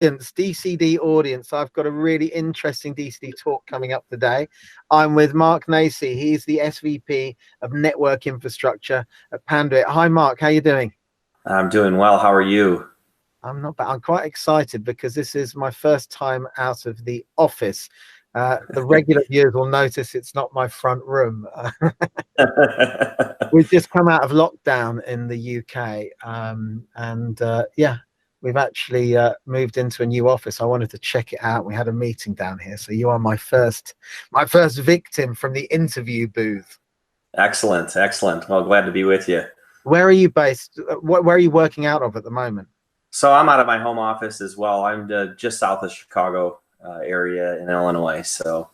DCD audience. I've got a really interesting DCD talk coming up today. I'm with Marc Naese. He's the SVP of Network Infrastructure at Panduit. Hi, Marc. How are you doing? I'm doing well. How are you? I'm not bad. I'm quite excited because this is my first time out of the office. The regular viewers will notice it's not my front room. We've just come out of lockdown in the UK, yeah, we've actually moved into a new office. I wanted to check it out. We had a meeting down here, so you are my first victim from the interview booth. Excellent, excellent. Well, glad to be with you. Where are you based? Where are you working out of at the moment? So I'm out of my home office as well. I'm just south of Chicago area in Illinois, so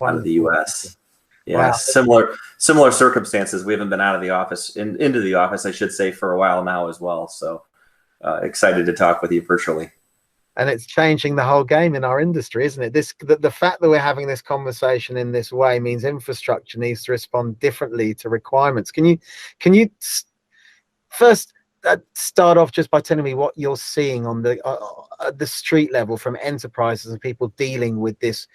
out of the U.S. Yeah, wow. Similar circumstances. We haven't been out of the office, into the office, I should say, for a while now as well. So excited to talk with you virtually. And it's changing the whole game in our industry, isn't it? The fact that we're having this conversation in this way means infrastructure needs to respond differently to requirements. Can you first start off just by telling me what you're seeing on the street level from enterprises and people dealing with this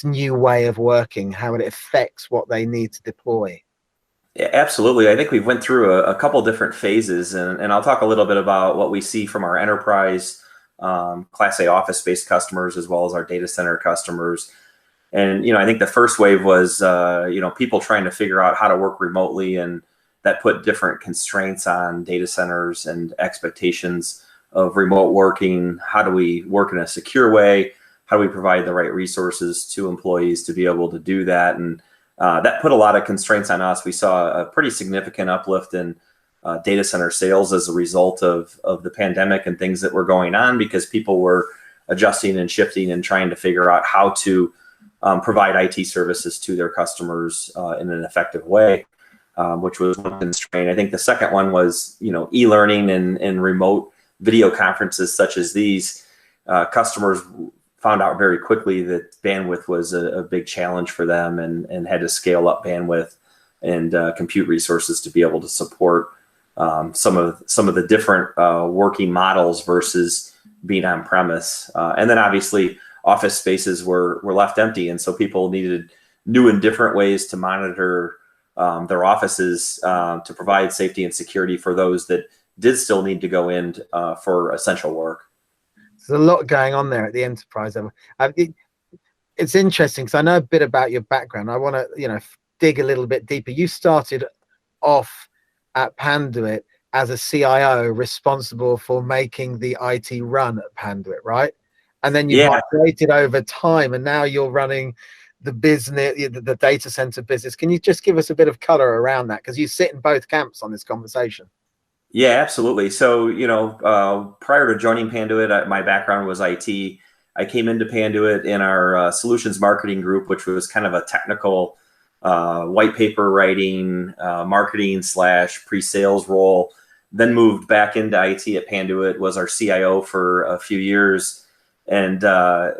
new way of working, how it affects what they need to deploy? Yeah, absolutely. I think we've went through a couple different phases, and I'll talk a little bit about what we see from our enterprise Class A office-based customers as well as our data center customers. And I think the first wave was people trying to figure out how to work remotely, and that put different constraints on data centers and expectations of remote working. How do we work in a secure way? How do we provide the right resources to employees to be able to do that? And that put a lot of constraints on us. We saw a pretty significant uplift in data center sales as a result of the pandemic and things that were going on, because people were adjusting and shifting and trying to figure out how to provide IT services to their customers in an effective way. Which was one constraint. I think the second one was, e-learning and remote video conferences such as these. Customers found out very quickly that bandwidth was a big challenge for them, and had to scale up bandwidth and compute resources to be able to support some of the different working models versus being on premise. And then obviously office spaces were left empty, and so people needed new and different ways to monitor their offices to provide safety and security for those that did still need to go in for essential work. There's a lot going on there at the enterprise level. It's interesting because I know a bit about your background. I want to, dig a little bit deeper. You started off at Panduit as a CIO responsible for making the IT run at Panduit, right? And then you migrated over time, and now you're running the business, the data center business. Can you just give us a bit of color around that? Because you sit in both camps on this conversation. Yeah, absolutely. So, prior to joining Panduit, my background was IT. I came into Panduit in our solutions marketing group, which was kind of a technical white paper writing, marketing / pre-sales role. Then moved back into IT at Panduit, was our CIO for a few years. And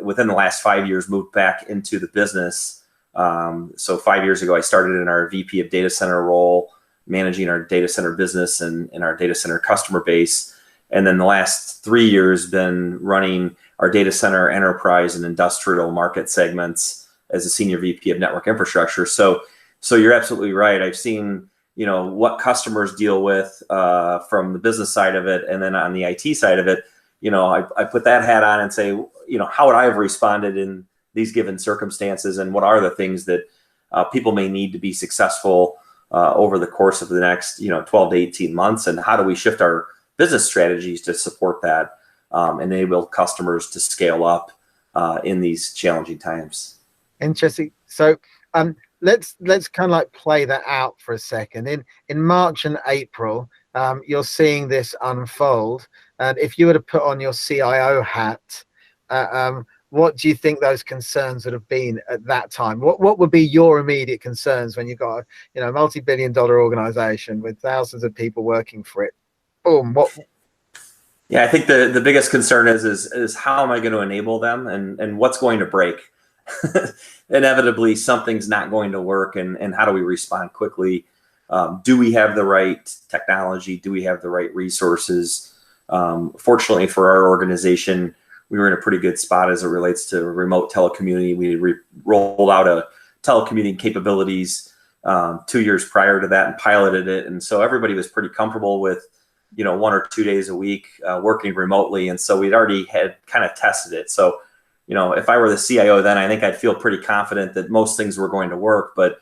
within the last 5 years, moved back into the business. So 5 years ago, I started in our VP of data center role, managing our data center business and our data center customer base. And then the last 3 years, been running our data center enterprise and industrial market segments as a senior VP of network infrastructure. So you're absolutely right. I've seen what customers deal with from the business side of it, and then on the IT side of it. I put that hat on and say, how would I have responded in these given circumstances, and what are the things that people may need to be successful over the course of the next 12 to 18 months, and how do we shift our business strategies to support that, enable customers to scale up in these challenging times. Interesting. So let's kind of like play that out for a second. In March and April, you're seeing this unfold. And if you were to put on your CIO hat, what do you think those concerns would have been at that time? What would be your immediate concerns when you got a multi-billion-dollar organization with thousands of people working for it? Boom. Yeah, I think the biggest concern is how am I going to enable them, and what's going to break? Inevitably, something's not going to work, and how do we respond quickly? Do we have the right technology? Do we have the right resources? Fortunately for our organization, we were in a pretty good spot as it relates to remote telecommuting. We rolled out a telecommuting capabilities 2 years prior to that and piloted it. And so everybody was pretty comfortable with, 1 or 2 days a week working remotely. And so we'd already had kind of tested it. So, if I were the CIO then, I think I'd feel pretty confident that most things were going to work. But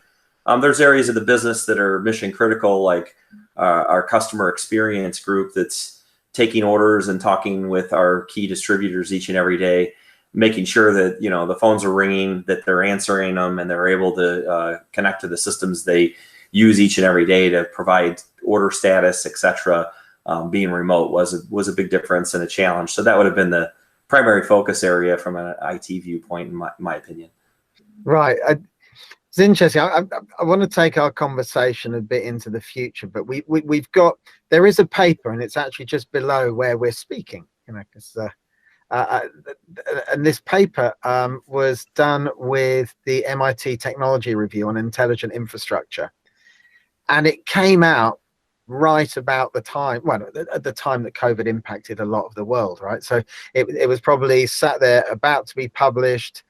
there's areas of the business that are mission critical, like our customer experience group that's taking orders and talking with our key distributors each and every day, making sure that, the phones are ringing, that they're answering them, and they're able to connect to the systems they use each and every day to provide order status, etc. Being remote was a big difference and a challenge. So that would have been the primary focus area from an IT viewpoint, in my opinion. Right. It's interesting. I want to take our conversation a bit into the future, but there is a paper, and it's actually just below where we're speaking, because and this paper was done with the MIT Technology Review on Intelligent Infrastructure, and it came out right about the time, at the time that COVID impacted a lot of the world, right? So it was probably sat there about to be published.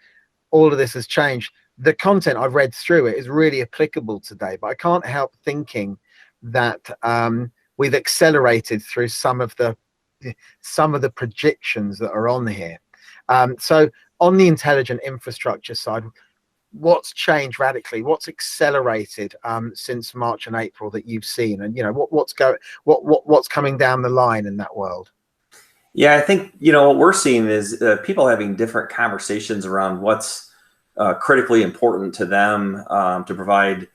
All of this has changed. The content I've read through it is really applicable today, but I can't help thinking that we've accelerated through some of the projections that are on here. So on the intelligent infrastructure side, what's changed radically? What's accelerated since March and April that you've seen, and what's coming down the line in that world? Yeah, I think what we're seeing is people having different conversations around what's critically important to them to provide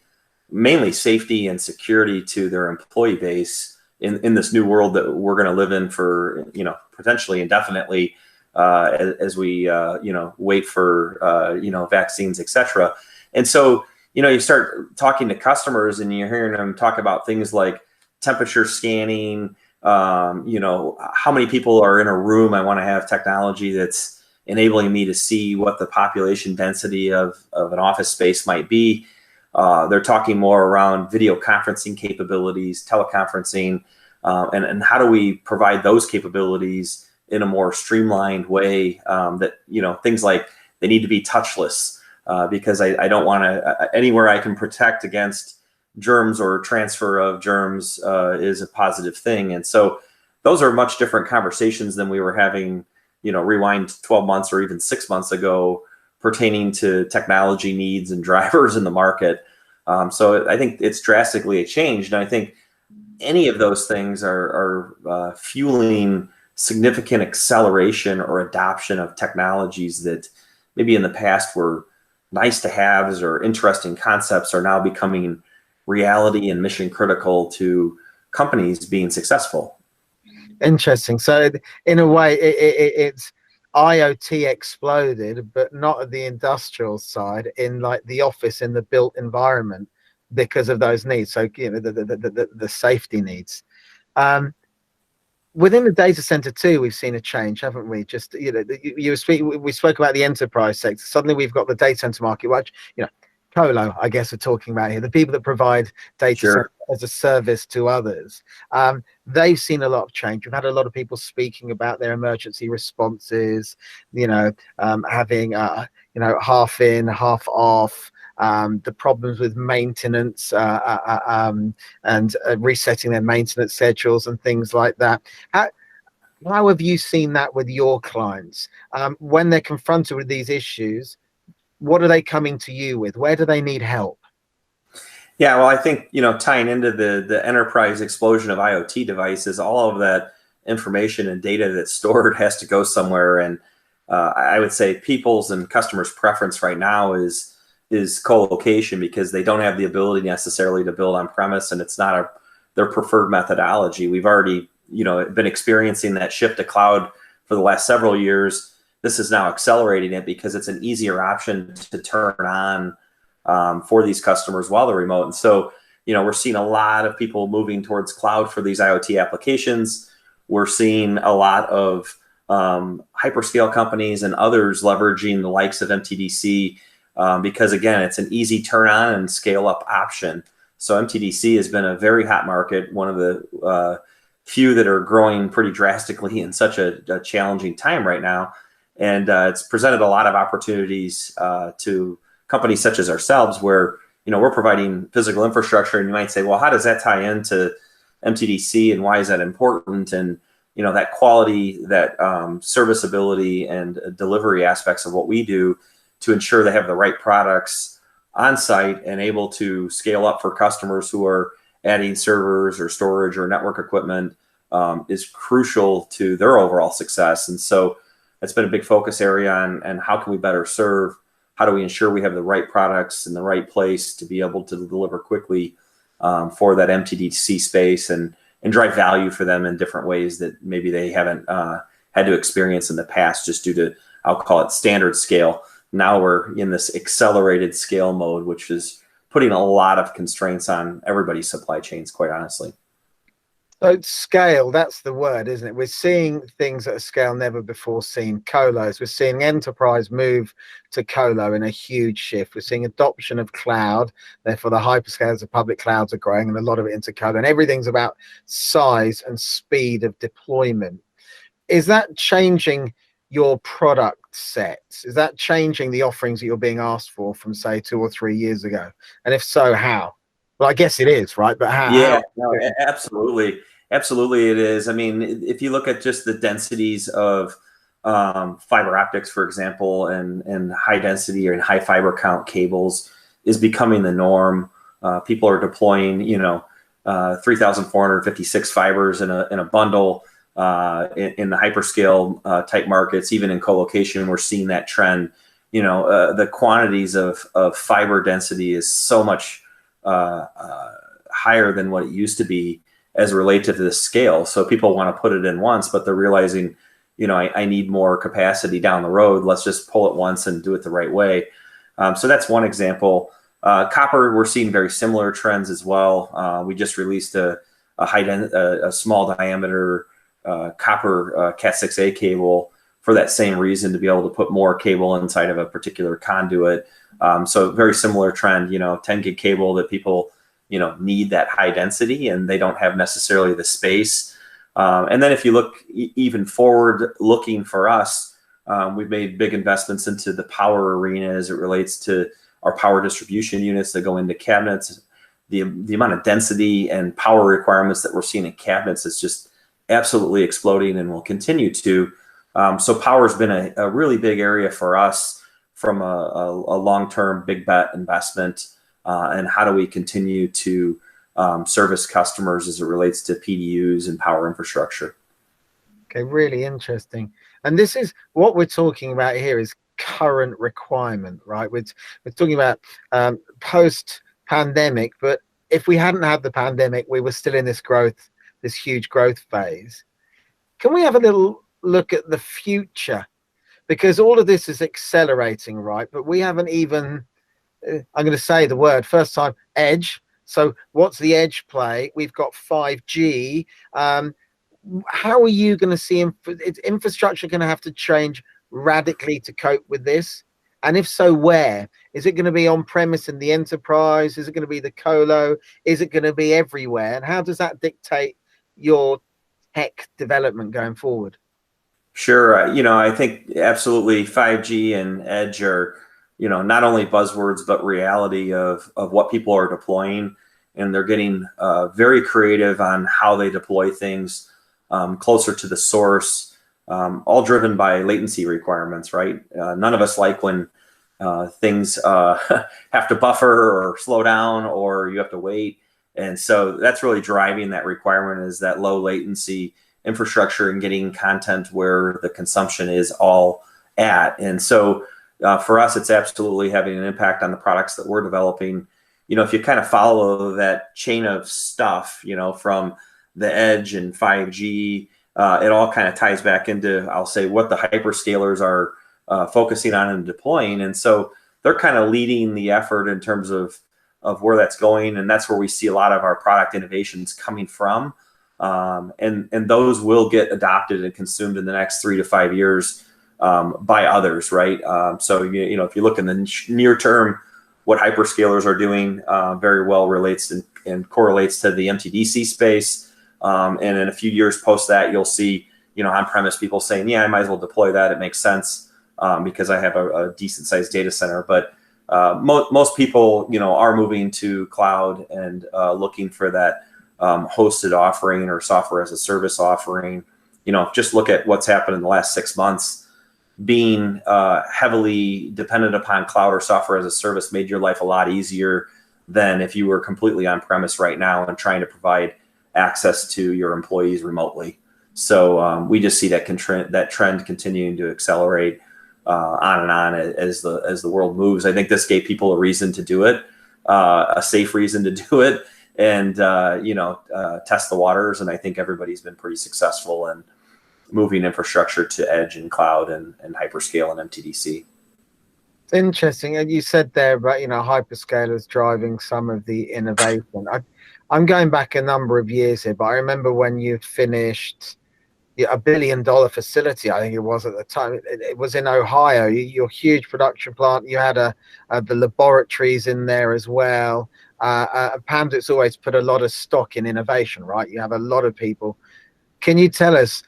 mainly safety and security to their employee base in this new world that we're going to live in for potentially indefinitely as we wait for vaccines, etc. And so you start talking to customers and you're hearing them talk about things like temperature scanning. How many people are in a room? I want to have technology that's enabling me to see what the population density of an office space might be. They're talking more around video conferencing capabilities, teleconferencing, and how do we provide those capabilities in a more streamlined way that, things like they need to be touchless because I don't want to, anywhere I can protect against germs or transfer of germs is a positive thing. And so those are much different conversations than we were having, rewind 12 months or even 6 months ago pertaining to technology needs and drivers in the market. So I think it's drastically changed. And I think any of those things are fueling significant acceleration or adoption of technologies that maybe in the past were nice to haves or interesting concepts are now becoming reality and mission critical to companies being successful. Interesting. So in a way, it's IoT exploded, but not at the industrial side, in like the office, in the built environment, because of those needs. So the safety needs. Within the data center too, we've seen a change, haven't we? Just we spoke about the enterprise sector. Suddenly we've got the data center market, which Colo, I guess, we're talking about here, the people that provide data center as a service to others. They've seen a lot of change. We've had a lot of people speaking about their emergency responses, having half in, half off, the problems with maintenance and resetting their maintenance schedules and things like that. How have you seen that with your clients when they're confronted with these issues? What are they coming to you with? Where do they need help? Yeah, well, I think, tying into the enterprise explosion of IoT devices, all of that information and data that's stored has to go somewhere. And I would say people's and customers' preference right now is co-location, because they don't have the ability necessarily to build on premise, and it's not their preferred methodology. We've already, been experiencing that shift to cloud for the last several years. This is now accelerating it because it's an easier option to turn on for these customers while they're remote. And so, we're seeing a lot of people moving towards cloud for these IoT applications. We're seeing a lot of hyperscale companies and others leveraging the likes of MTDC because, again, it's an easy turn on and scale up option. So MTDC has been a very hot market, one of the few that are growing pretty drastically in such a challenging time right now. And it's presented a lot of opportunities to companies such as ourselves where, we're providing physical infrastructure, and you might say, well, how does that tie into MTDC and why is that important? And, that quality, that serviceability and delivery aspects of what we do to ensure they have the right products on site and able to scale up for customers who are adding servers or storage or network equipment is crucial to their overall success. And so that's been a big focus area on how can we better serve. How do we ensure we have the right products in the right place to be able to deliver quickly for that MTDC space and drive value for them in different ways that maybe they haven't had to experience in the past just due to, I'll call it standard scale. Now we're in this accelerated scale mode, which is putting a lot of constraints on everybody's supply chains, quite honestly. So scale, that's the word, isn't it? We're seeing things at a scale never before seen. Colos, we're seeing enterprise move to colo in a huge shift. We're seeing adoption of cloud. Therefore, the hyperscalers of public clouds are growing and a lot of it into colo. And everything's about size and speed of deployment. Is that changing your product set? Is that changing the offerings that you're being asked for from, say, 2 or 3 years ago? And if so, how? Well, I guess it is, right? But how? Yeah, no, absolutely. Absolutely, it is. I mean, if you look at just the densities of fiber optics, for example, and high density or high fiber count cables is becoming the norm. People are deploying, 3,456 fibers in a bundle in the hyperscale type markets. Even in colocation, we're seeing that trend. The quantities of fiber density is so much higher than what it used to be as related to the scale. So people want to put it in once, but they're realizing, I need more capacity down the road. Let's just pull it once and do it the right way. So that's one example. Copper, we're seeing very similar trends as well. We just released a small diameter copper Cat6A cable for that same reason, to be able to put more cable inside of a particular conduit. So very similar trend, 10 gig cable that people, need that high density and they don't have necessarily the space. And then if you look even forward looking for us, we've made big investments into the power arena as it relates to our power distribution units that go into cabinets. The amount of density and power requirements that we're seeing in cabinets is just absolutely exploding and will continue to. So power has been a really big area for us from a long-term big bet investment. And how do we continue to service customers as it relates to PDUs and power infrastructure? Okay, really interesting. And this is what we're talking about here is current requirement, right? We're talking about post-pandemic, but if we hadn't had the pandemic, we were still in this huge growth phase. Can we have a little look at the future? Because all of this is accelerating, right? But we haven't even, I'm going to say the word first time, edge. So what's the edge play? We've got 5G. How are you going to see infrastructure going to have to change radically to cope with this? And if so, where? Is it going to be on premise in the enterprise? Is it going to be the colo? Is it going to be everywhere? And how does that dictate your tech development going forward? Sure. I think absolutely 5G and edge are, not only buzzwords, but reality of what people are deploying. And they're getting very creative on how they deploy things closer to the source, all driven by latency requirements, right? None of us like when things have to buffer or slow down or you have to wait. And so that's really driving that requirement, is that low latency infrastructure and getting content where the consumption is all at. And so for us, it's absolutely having an impact on the products that we're developing. If you kind of follow that chain of stuff, from the edge and 5G, it all kind of ties back into, I'll say, what the hyperscalers are focusing on and deploying. And so they're kind of leading the effort in terms of where that's going. And that's where we see a lot of our product innovations coming from. And those will get adopted and consumed in the next 3 to 5 years by others, right? So, if you look in the near term, what hyperscalers are doing very well relates and correlates to the MTDC space. And in a few years post that, you'll see, on-premise people saying, yeah, I might as well deploy that. It makes sense. because I have a decent sized data center. But most people, are moving to cloud and looking for that hosted offering or software as a service offering. Just look at what's happened in the last 6 months. Being heavily dependent upon cloud or software as a service made your life a lot easier than if you were completely on premise right now and trying to provide access to your employees remotely. So we just see that trend continuing to accelerate on and on as the world moves. I think this gave people a reason to do it, a safe reason to do it, and test the waters. And I think everybody's been pretty successful in moving infrastructure to edge and cloud and hyperscale and MTDC. It's interesting. And you said there about, hyperscalers driving some of the innovation. I'm going back a number of years here, but I remember when you finished $1 billion facility, I think it was at the time. It was in Ohio. Your huge production plant. You had the laboratories in there as well. Panduit's always put a lot of stock in innovation, right? You have a lot of people. Can you tell us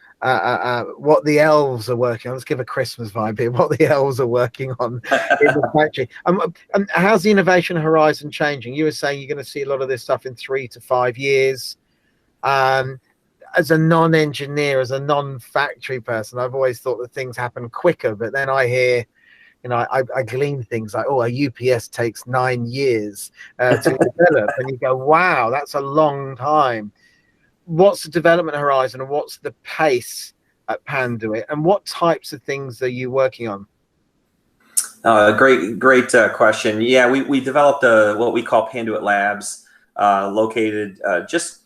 what the elves are working on? Let's give a Christmas vibe here. What the elves are working on in the factory. And how's the innovation horizon changing? You were saying you're going to see a lot of this stuff in 3 to 5 years. As a non-engineer, as a non-factory person, I've always thought that things happen quicker. But then I hear, I glean things like, a UPS takes 9 years to develop, and you go, wow, that's a long time. What's the development horizon and what's the pace at Panduit, and what types of things are you working on? Great question. Yeah, we developed what we call Panduit Labs, located just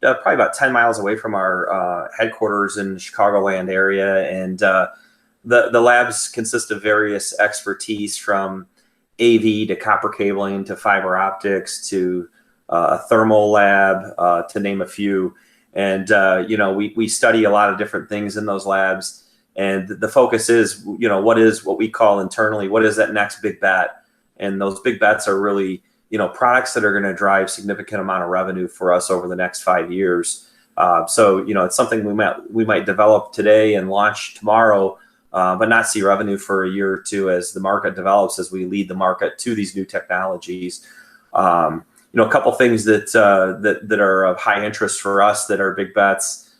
probably about 10 miles away from our headquarters in the Chicagoland area. And the labs consist of various expertise, from AV to copper cabling to fiber optics to a thermal lab, to name a few. And, we study a lot of different things in those labs. And the focus is, what we call internally, what is that next big bet? And those big bets are really, products that are going to drive significant amount of revenue for us over the next 5 years. So, it's something we might develop today and launch tomorrow, but not see revenue for a year or two as the market develops, as we lead the market to these new technologies. A couple things that are of high interest for us that are big bets: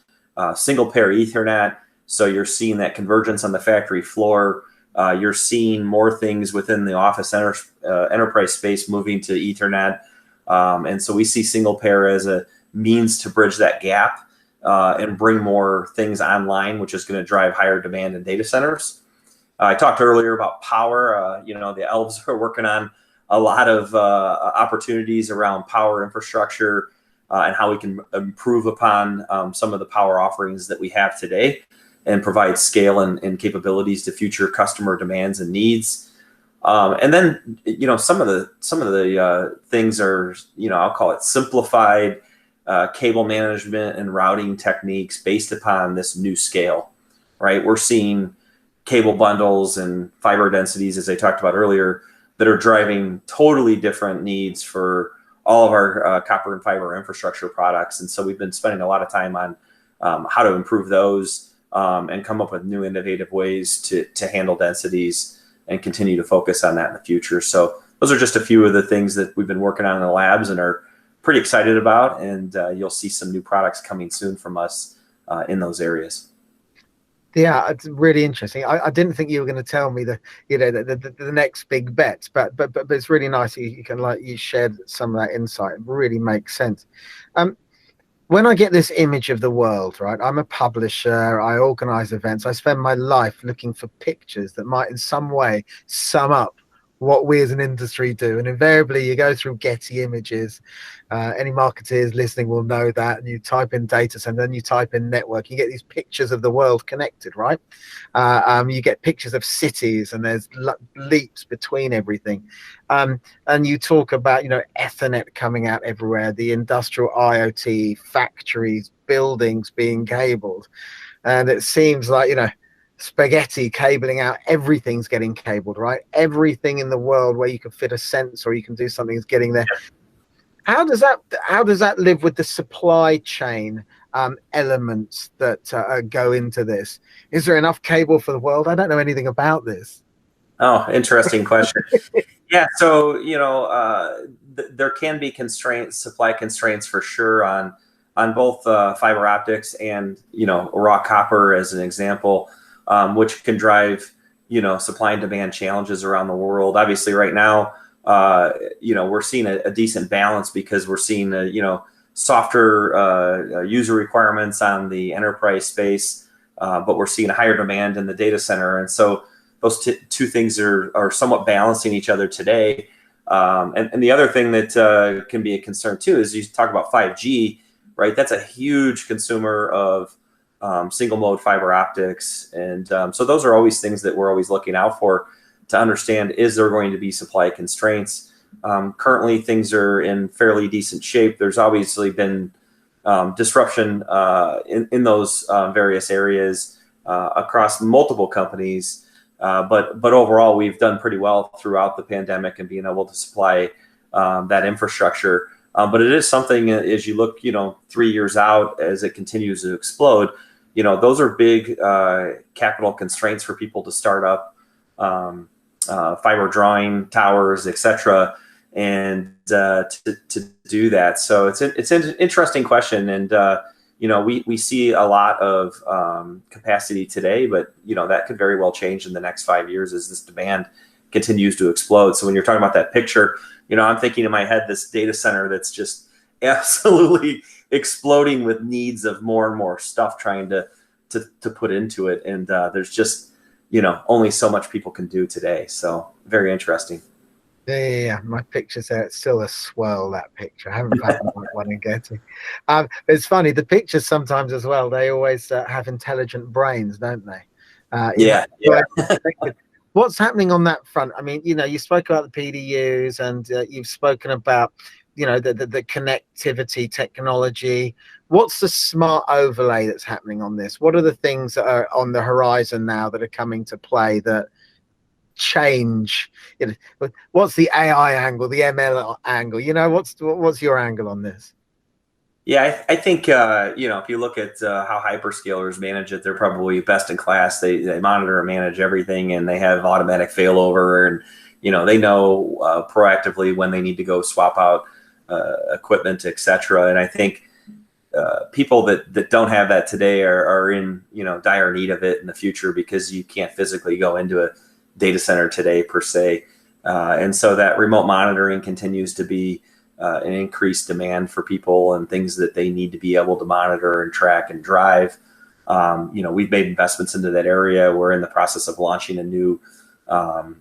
single pair Ethernet. So you're seeing that convergence on the factory floor. You're seeing more things within the office enterprise space moving to Ethernet. And so we see single pair as a means to bridge that gap and bring more things online, which is going to drive higher demand in data centers. I talked earlier about power. The elves are working on a lot of opportunities around power infrastructure and how we can improve upon some of the power offerings that we have today and provide scale and capabilities to future customer demands and needs. And then, some of the things are, I'll call it simplified cable management and routing techniques based upon this new scale, right? We're seeing cable bundles and fiber densities, as I talked about earlier, that are driving totally different needs for all of our copper and fiber infrastructure products. And so we've been spending a lot of time on how to improve those and come up with new innovative ways to handle densities and continue to focus on that in the future. So those are just a few of the things that we've been working on in the labs and are pretty excited about. And you'll see some new products coming soon from us in those areas. Yeah, it's really interesting. I didn't think you were going to tell me the next big bets, but it's really nice you can you shared some of that insight. It really makes sense. When I get this image of the world, right? I'm a publisher. I organize events. I spend my life looking for pictures that might in some way sum up what we as an industry do, and invariably you go through Getty Images. Any marketeers listening will know that. And you type in data center, then you type in network, you get these pictures of the world connected, right? You get pictures of cities, and there's leaps between everything. And you talk about Ethernet coming out everywhere, the industrial IoT, factories, buildings being cabled, and it seems like spaghetti cabling out, everything's getting cabled, right? Everything in the world where you can fit a sensor or you can do something is getting there. How does that live with the supply chain elements that go into this? Is there enough cable for the world? I don't know anything about this. Oh, interesting question. Yeah, so there can be constraints, supply constraints for sure on both fiber optics and raw copper as an example, which can drive supply and demand challenges around the world. Obviously, right now, we're seeing a decent balance because we're seeing softer user requirements on the enterprise space, but we're seeing a higher demand in the data center, and so those two things are somewhat balancing each other today. And the other thing that can be a concern too is you talk about 5G, right? That's a huge consumer of single mode fiber optics. And so those are always things that we're always looking out for to understand, is there going to be supply constraints? Currently, things are in fairly decent shape. There's obviously been disruption in those various areas across multiple companies. But overall, we've done pretty well throughout the pandemic and being able to supply that infrastructure. But it is something, as you look, 3 years out, as it continues to explode, those are big capital constraints for people to start up fiber drawing towers, etc., and to do that. So it's an interesting question, and we see a lot of capacity today, but that could very well change in the next 5 years as this demand continues to explode. So when you're talking about that picture, I'm thinking in my head this data center that's just absolutely exploding with needs of more and more stuff trying to put into it, and there's just only so much people can do today. So very interesting. Yeah, my picture's there. It's still a swirl, that picture. I haven't found the right one in getting. It's funny, the pictures sometimes as well, they always have intelligent brains, don't they? Yeah. What's happening on that front? I mean, you spoke about the PDUs, and you've spoken about, the connectivity technology. What's the smart overlay that's happening on this? What are the things that are on the horizon now that are coming to play that change? What's the AI angle, the ML angle? What's your angle on this? Yeah, I think if you look at how hyperscalers manage it, they're probably best in class. They monitor and manage everything, and they have automatic failover, and they know proactively when they need to go swap out equipment, etc. And I think people that don't have that today are in dire need of it in the future, because you can't physically go into a data center today per se, and so that remote monitoring continues to be an increased demand for people and things that they need to be able to monitor and track and drive. We've made investments into that area. We're in the process of launching a new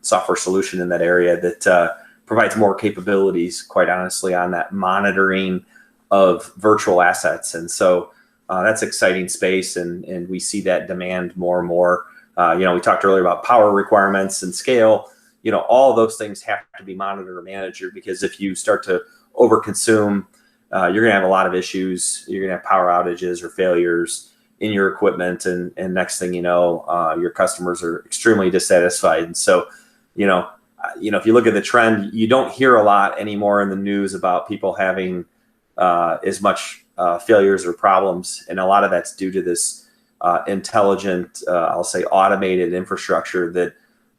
software solution in that area that provides more capabilities, quite honestly, on that monitoring of virtual assets. And so that's exciting space, and we see that demand more and more. We talked earlier about power requirements and scale. All of those things have to be monitored or managed, because if you start to overconsume, you're going to have a lot of issues. You're going to have power outages or failures in your equipment, and next thing you know, your customers are extremely dissatisfied. And so, if you look at the trend, you don't hear a lot anymore in the news about people having as much failures or problems, and a lot of that's due to this intelligent, I'll say, automated infrastructure that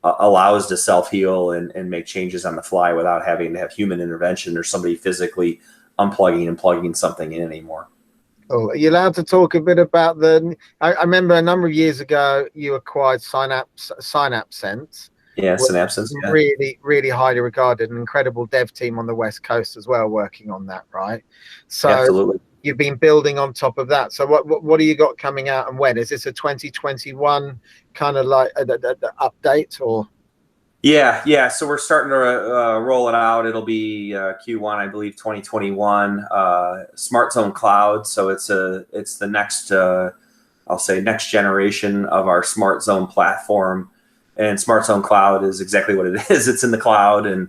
allows to self-heal and make changes on the fly without having to have human intervention or somebody physically unplugging and plugging something in anymore. Oh, are you allowed to talk a bit about I remember a number of years ago you acquired SynapSense. Yeah, SynapSense. Yeah. Really, really highly regarded, an incredible dev team on the West Coast as well, working on that, right? So absolutely. You've been building on top of that. So what do you got coming out, and when? Is this a 2021 kind of like the update, or? Yeah. So we're starting to roll it out. It'll be Q1, I believe, 2021. Smart Zone Cloud. So it's the next, I'll say, next generation of our Smart Zone platform. And Smart Zone Cloud is exactly what it is. It's in the cloud and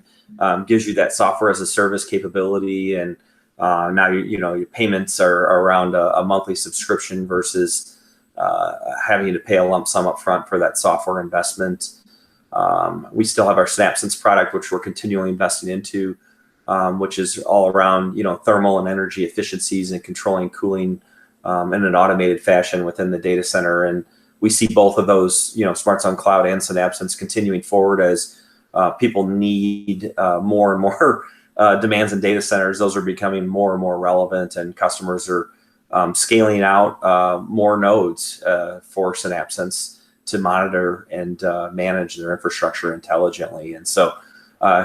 gives you that software as a service capability. And now your payments are around a monthly subscription versus having to pay a lump sum up front for that software investment. We still have our SynapSense product, which we're continually investing into. which is all around, thermal and energy efficiencies and controlling cooling in an automated fashion within the data center. And we see both of those, Smarts on Cloud and Synapsense continuing forward as people need more and more demands in data centers. Those are becoming more and more relevant, and customers are scaling out more nodes for Synapsense to monitor and manage their infrastructure intelligently. And so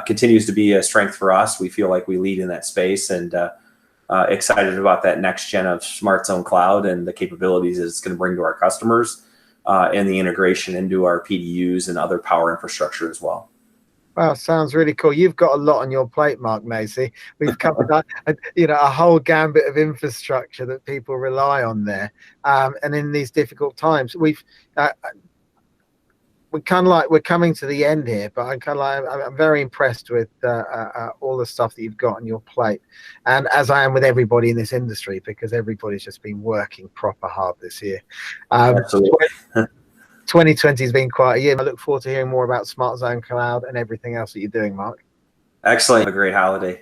continues to be a strength for us. We feel like we lead in that space, and excited about that next gen of Smarts on Cloud and the capabilities it's going to bring to our customers, and the integration into our PDUs and other power infrastructure as well. Wow, sounds really cool. You've got a lot on your plate, Marc Naese. We've covered a whole gambit of infrastructure that people rely on there. And in these difficult times, we're coming to the end here, but I'm very impressed with all the stuff that you've got on your plate, and as I am with everybody in this industry, because everybody's just been working proper hard this year. Absolutely. 2020 has been quite a year. I look forward to hearing more about Smarts on Cloud and everything else that you're doing, Marc. Excellent. Have a great holiday.